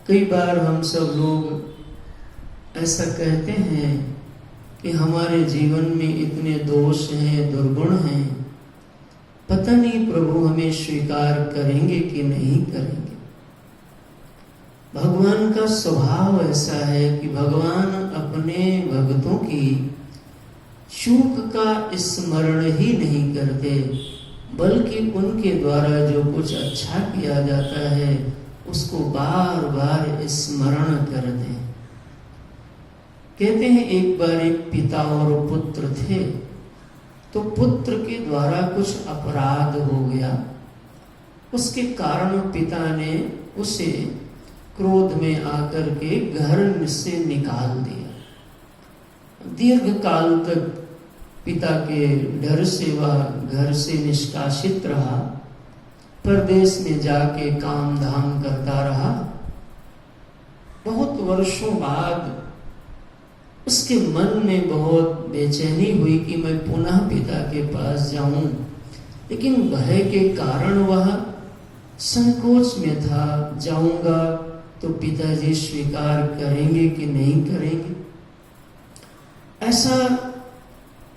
कई बार हम सब लोग ऐसा कहते हैं कि हमारे जीवन में इतने दोष हैं, दुर्गुण हैं, पता नहीं प्रभु हमें स्वीकार करेंगे कि नहीं करेंगे। भगवान का स्वभाव ऐसा है कि भगवान अपने भक्तों की चूक का स्मरण ही नहीं करते, बल्कि उनके द्वारा जो कुछ अच्छा किया जाता है उसको बार बार स्मरण करते हैं। कहते हैं एक बार एक पिता और पुत्र थे, तो पुत्र के द्वारा कुछ अपराध हो गया। उसके कारण पिता ने उसे क्रोध में आकर के घर से निकाल दिया। दीर्घ काल तक पिता के डर से वह घर से निष्कासित रहा, परदेश में जाके काम धाम करता रहा। बहुत वर्षों बाद उसके मन में बहुत बेचैनी हुई कि मैं पुनः पिता के पास जाऊं, लेकिन भय के कारण वह संकोच में था। जाऊंगा तो पिताजी स्वीकार करेंगे कि नहीं करेंगे, ऐसा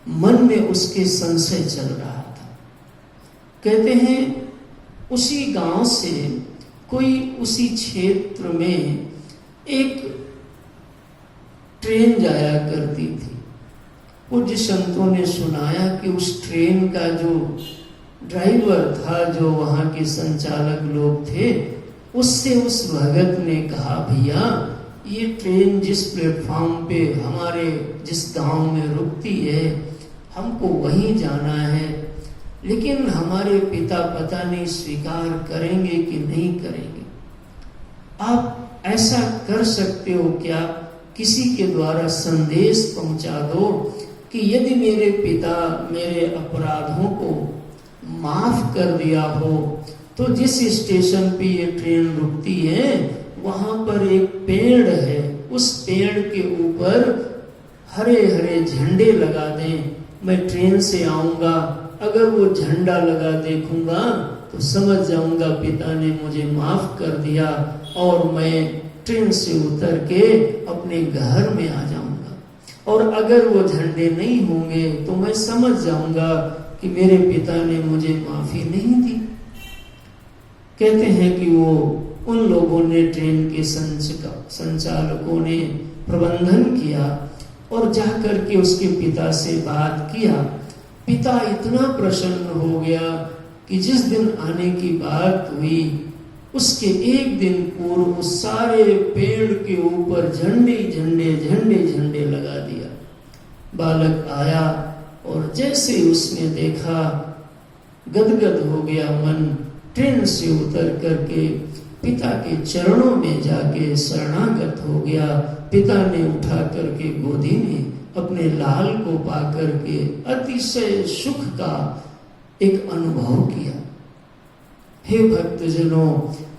मन में उसके संशय चल रहा था। कहते हैं उसी गांव से कोई उसी क्षेत्र में एक ट्रेन जाया करती थी। पूज्य संतों ने सुनाया कि उस ट्रेन का जो ड्राइवर था, जो वहां के संचालक लोग थे, उससे उस भगत ने कहा, भैया ये ट्रेन जिस प्लेटफॉर्म पे हमारे जिस गांव में रुकती है, हमको वहीं जाना है, लेकिन हमारे पिता पता नहीं स्वीकार करेंगे कि नहीं करेंगे। आप ऐसा कर सकते हो क्या, किसी के द्वारा संदेश पहुंचा दो कि यदि मेरे पिता मेरे अपराधों को माफ कर दिया हो तो जिस स्टेशन पे ये ट्रेन रुकती है वहां पर एक पेड़ है, उस पेड़ के ऊपर हरे हरे झंडे लगा दें। मैं ट्रेन से आऊंगा, अगर वो झंडा लगा देखूंगा तो समझ जाऊंगा पिता ने मुझे माफ कर दिया और मैं ट्रेन से उतर के अपने घर में आ जाऊंगा। और अगर वो झंडे नहीं होंगे तो मैं समझ जाऊंगा कि मेरे पिता ने मुझे माफी नहीं दी। कहते हैं कि वो उन लोगों ने, ट्रेन के संचालकों ने प्रबंधन किया और जाकर के उसके पिता से बात किया। पिता इतना प्रसन्न हो गया कि जिस दिन आने की बात हुई उसके एक दिन पूर्व उस सारे पेड़ के ऊपर झंडे झंडे झंडे झंडे लगा दिया। बालक आया और जैसे उसने देखा गदगद हो गया मन। ट्रेन से उतर करके पिता के चरणों में जाके शरणागत हो गया। पिता ने उठा करके गोदी में अपने लाल को पा करके अतिशय सुख का एक अनुभव किया। हे भक्तजनों,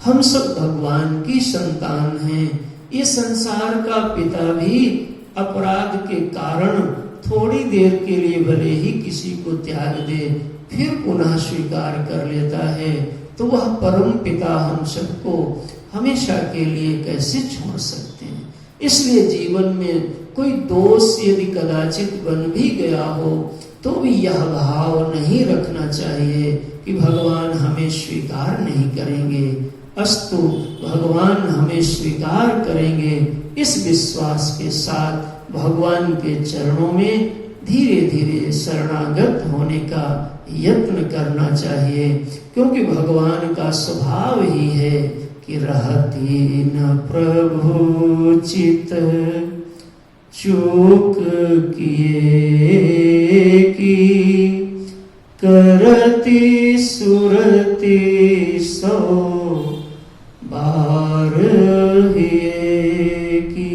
हम सब भगवान की संतान हैं। ये संसार का पिता भी अपराध के कारण थोड़ी देर के लिए भले ही किसी को त्याग दे, फिर पुनः स्वीकार कर लेता है, तो वह परम पिता हम सबको हमेशा के लिए कैसे छोड़ सकते हैं। इसलिए जीवन में कोई दोष यदि कदाचित बन भी गया हो तो भी यह भाव नहीं रखना चाहिए कि भगवान हमें स्वीकार नहीं करेंगे। अस्तु भगवान हमें स्वीकार करेंगे, इस विश्वास के साथ भगवान के चरणों में धीरे धीरे शरणागत होने का यत्न करना चाहिए, क्योंकि भगवान का स्वभाव ही है कि रहती न प्रभु चित चूक किए की, करती सुरती सो बार हिए की।